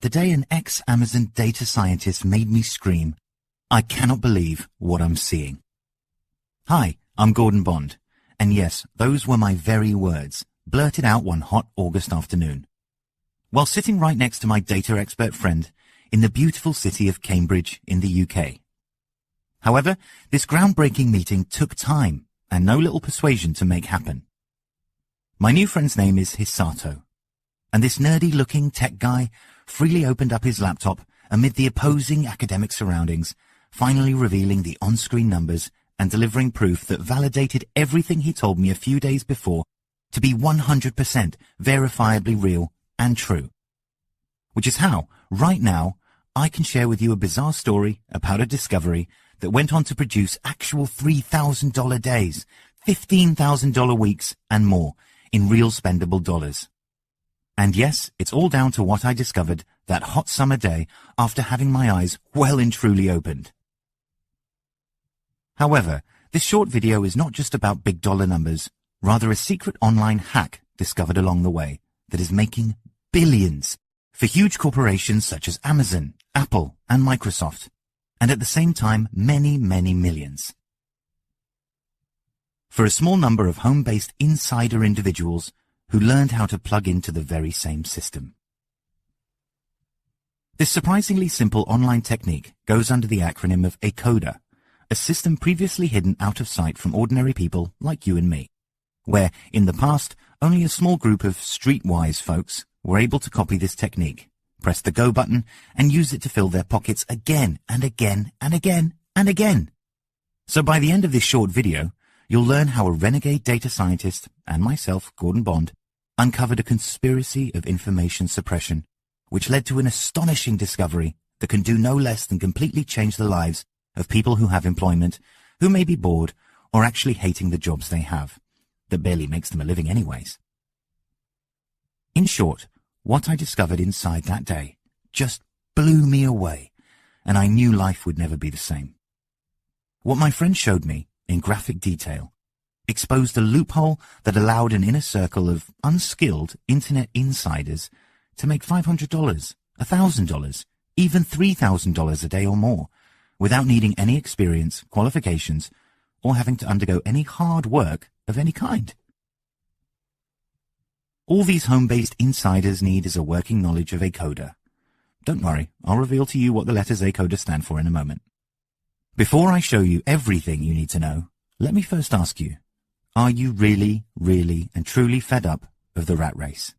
the day an ex-Amazon data scientist made me scream, "I cannot believe what I'm seeing." Hi, I'm Gordon Bond, and yes, those were my very words, blurted out one hot August afternoon, while sitting right next to my data expert friend in the beautiful city of Cambridge in the UK. However, this groundbreaking meeting took time and no little persuasion to make happen. My new friend's name is Hisato, and this nerdy-looking tech guy freely opened up his laptop amid the opposing academic surroundings, finally revealing the on-screen numbers and delivering proof that validated everything he told me a few days before to be 100% verifiably real and true. Which is how, right now, I can share with you a bizarre story about a discovery that went on to produce actual $3,000 days, $15,000 weeks, and more in real spendable dollars. And yes, it's all down to what I discovered that hot summer day after having my eyes well and truly opened. However, this short video is not just about big dollar numbers, rather a secret online hack discovered along the way that is making billions for huge corporations such as Amazon, Apple, and Microsoft, and at the same time many, many millions. For a small number of home-based insider individuals who learned how to plug into the very same system. This surprisingly simple online technique goes under the acronym of ACODA, a system previously hidden out of sight from ordinary people like you and me, where, in the past, only a small group of Streetwise folks were able to copy this technique, press the go button, and use it to fill their pockets again and again and again and again. So by the end of this short video, you'll learn how a renegade data scientist, and myself, Gordon Bond, uncovered a conspiracy of information suppression, which led to an astonishing discovery that can do no less than completely change the lives of people who have employment, who may be bored, or actually hating the jobs they have, that barely makes them a living anyways. In short, what I discovered inside that day just blew me away, and I knew life would never be the same. What my friend showed me, in graphic detail, exposed a loophole that allowed an inner circle of unskilled internet insiders to make $500, $1,000, even $3,000 a day or more, without needing any experience, qualifications, or having to undergo any hard work of any kind. All these home-based insiders need is a working knowledge of ACODA. Don't worry, I'll reveal to you what the letters ACODA stand for in a moment. Before I show you everything you need to know, let me first ask you, are you really, really and truly fed up of the rat race?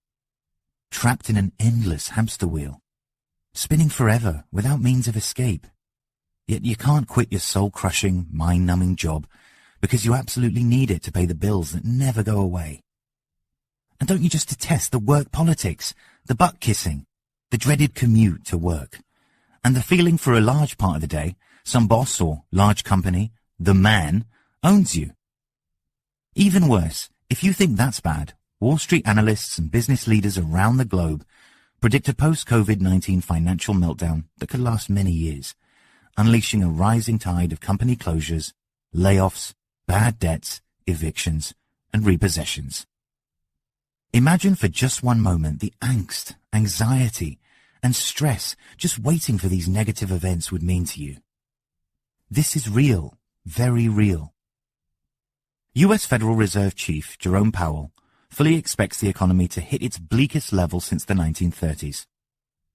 Trapped in an endless hamster wheel, spinning forever without means of escape? Yet you can't quit your soul-crushing, mind-numbing job because you absolutely need it to pay the bills that never go away. And don't you just detest the work politics, the butt-kissing, the dreaded commute to work, and the feeling for a large part of the day some boss or large company, the man, owns you? Even worse, if you think that's bad, Wall Street analysts and business leaders around the globe predict a post-COVID-19 financial meltdown that could last many years, unleashing a rising tide of company closures, layoffs, bad debts, evictions, and repossessions. Imagine for just one moment the angst, anxiety, and stress just waiting for these negative events would mean to you. This is real, very real. U.S. Federal Reserve Chief Jerome Powell fully expects the economy to hit its bleakest level since the 1930s,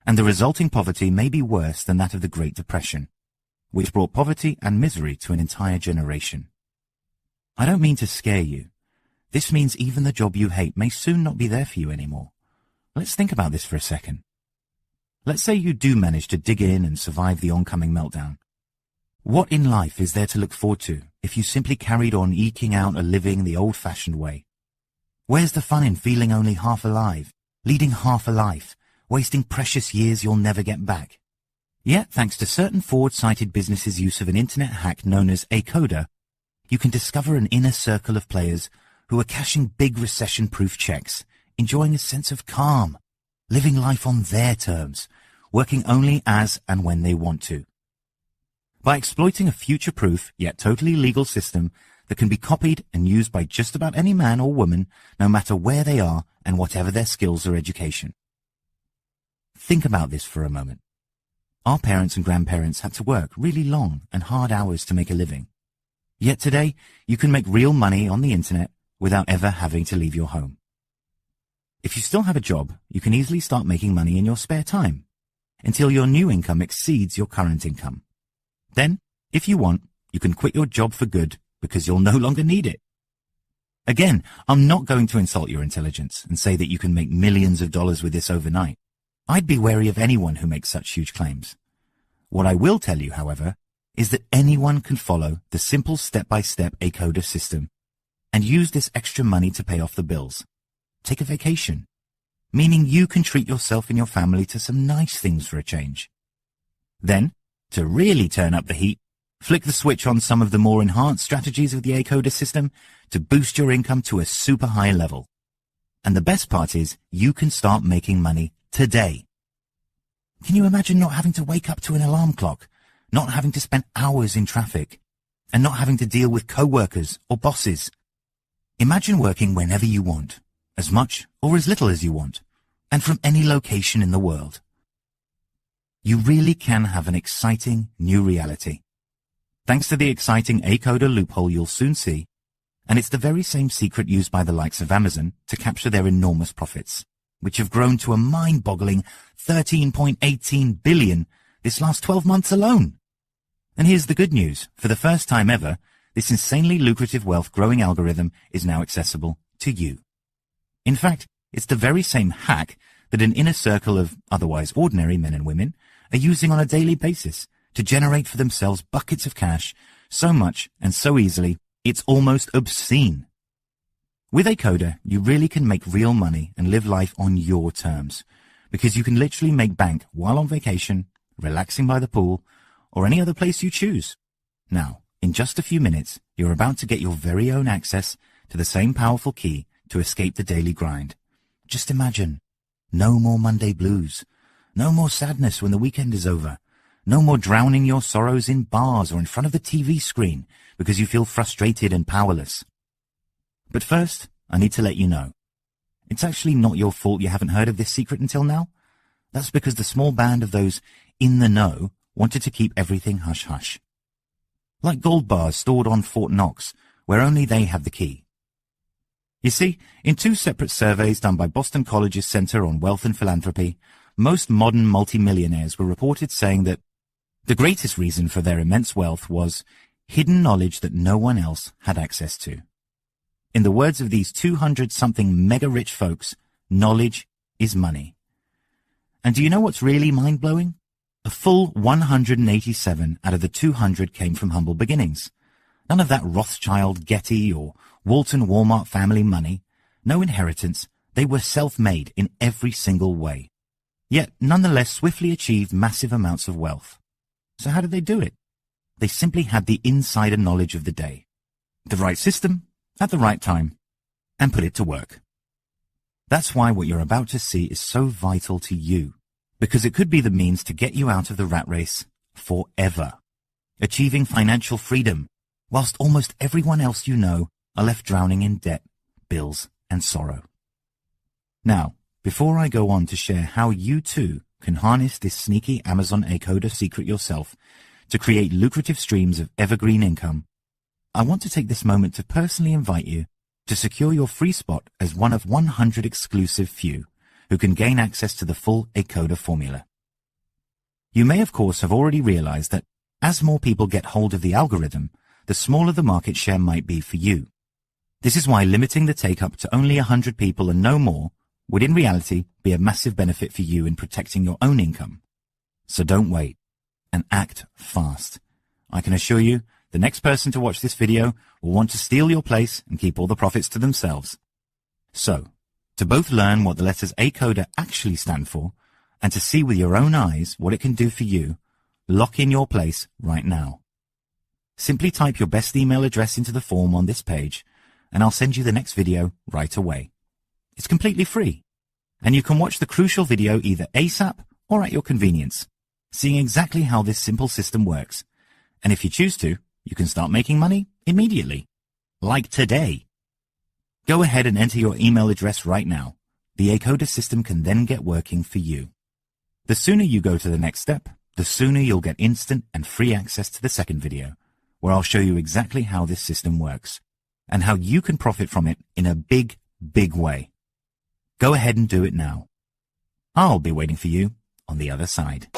and the resulting poverty may be worse than that of the Great Depression, which brought poverty and misery to an entire generation. I don't mean to scare you. This means even the job you hate may soon not be there for you anymore. Let's think about this for a second. Let's say you do manage to dig in and survive the oncoming meltdown. What in life is there to look forward to if you simply carried on eking out a living the old-fashioned way? Where's the fun in feeling only half alive, leading half a life, wasting precious years you'll never get back? Yet, thanks to certain forward-sighted businesses' use of an internet hack known as ACODA, you can discover an inner circle of players who are cashing big recession-proof checks, enjoying a sense of calm, living life on their terms, working only as and when they want to. By exploiting a future-proof yet totally legal system that can be copied and used by just about any man or woman, no matter where they are and whatever their skills or education. Think about this for a moment. Our parents and grandparents had to work really long and hard hours to make a living. Yet today, you can make real money on the internet without ever having to leave your home. If you still have a job, you can easily start making money in your spare time until your new income exceeds your current income. Then, if you want, you can quit your job for good because you'll no longer need it. Again, I'm not going to insult your intelligence and say that you can make millions of dollars with this overnight. I'd be wary of anyone who makes such huge claims. What I will tell you, however, is that anyone can follow the simple step-by-step ACODA system and use this extra money to pay off the bills. Take a vacation, meaning you can treat yourself and your family to some nice things for a change. Then, to really turn up the heat, flick the switch on some of the more enhanced strategies of the ACODA system to boost your income to a super high level. And the best part is, you can start making money today. Can you imagine not having to wake up to an alarm clock, not having to spend hours in traffic, and not having to deal with co-workers or bosses? Imagine working whenever you want, as much or as little as you want, and from any location in the world. You really can have an exciting new reality. Thanks to the exciting ACODA loophole you'll soon see, and it's the very same secret used by the likes of Amazon to capture their enormous profits, which have grown to a mind-boggling $13.18 billion this last 12 months alone. And here's the good news. For the first time ever, this insanely lucrative wealth-growing algorithm is now accessible to you. In fact, it's the very same hack that an inner circle of otherwise ordinary men and women are using on a daily basis to generate for themselves buckets of cash so much and so easily, it's almost obscene. With ACODA, you really can make real money and live life on your terms, because you can literally make bank while on vacation, relaxing by the pool, or any other place you choose. Now, in just a few minutes, you're about to get your very own access to the same powerful key to escape the daily grind. Just imagine, no more Monday blues, no more sadness when the weekend is over, no more drowning your sorrows in bars or in front of the TV screen because you feel frustrated and powerless. But first, I need to let you know, it's actually not your fault you haven't heard of this secret until now. That's because the small band of those in the know wanted to keep everything hush-hush. Like gold bars stored on Fort Knox, where only they have the key. You see, in two separate surveys done by Boston College's Center on Wealth and Philanthropy, most modern multimillionaires were reported saying that the greatest reason for their immense wealth was hidden knowledge that no one else had access to. In the words of these 200-something mega-rich folks, knowledge is money. And do you know what's really mind-blowing? A full 187 out of the 200 came from humble beginnings. None of that Rothschild, Getty, or Walton Walmart family money. No inheritance. They were self-made in every single way. Yet, nonetheless, swiftly achieved massive amounts of wealth. So how did they do it? They simply had the insider knowledge of the day, the right system, at the right time, and put it to work. That's why what you're about to see is so vital to you, because it could be the means to get you out of the rat race forever, achieving financial freedom, whilst almost everyone else you know are left drowning in debt, bills, and sorrow. Now, before I go on to share how you too can harness this sneaky Amazon ACODA secret yourself to create lucrative streams of evergreen income, I want to take this moment to personally invite you to secure your free spot as one of 100 exclusive few who can gain access to the full ACODA formula. You may of course have already realized that as more people get hold of the algorithm, the smaller the market share might be for you. This is why limiting the take-up to only 100 people and no more would in reality be a massive benefit for you in protecting your own income. So don't wait, and act fast. I can assure you, the next person to watch this video will want to steal your place and keep all the profits to themselves. So, to both learn what the letters ACODA actually stand for, and to see with your own eyes what it can do for you, lock in your place right now. Simply type your best email address into the form on this page, and I'll send you the next video right away. It's completely free, and you can watch the crucial video either ASAP or at your convenience, seeing exactly how this simple system works. And if you choose to, you can start making money immediately, like today. Go ahead and enter your email address right now. The ACODA system can then get working for you. The sooner you go to the next step, the sooner you'll get instant and free access to the second video, where I'll show you exactly how this system works and how you can profit from it in a big, big way. Go ahead and do it now. I'll be waiting for you on the other side.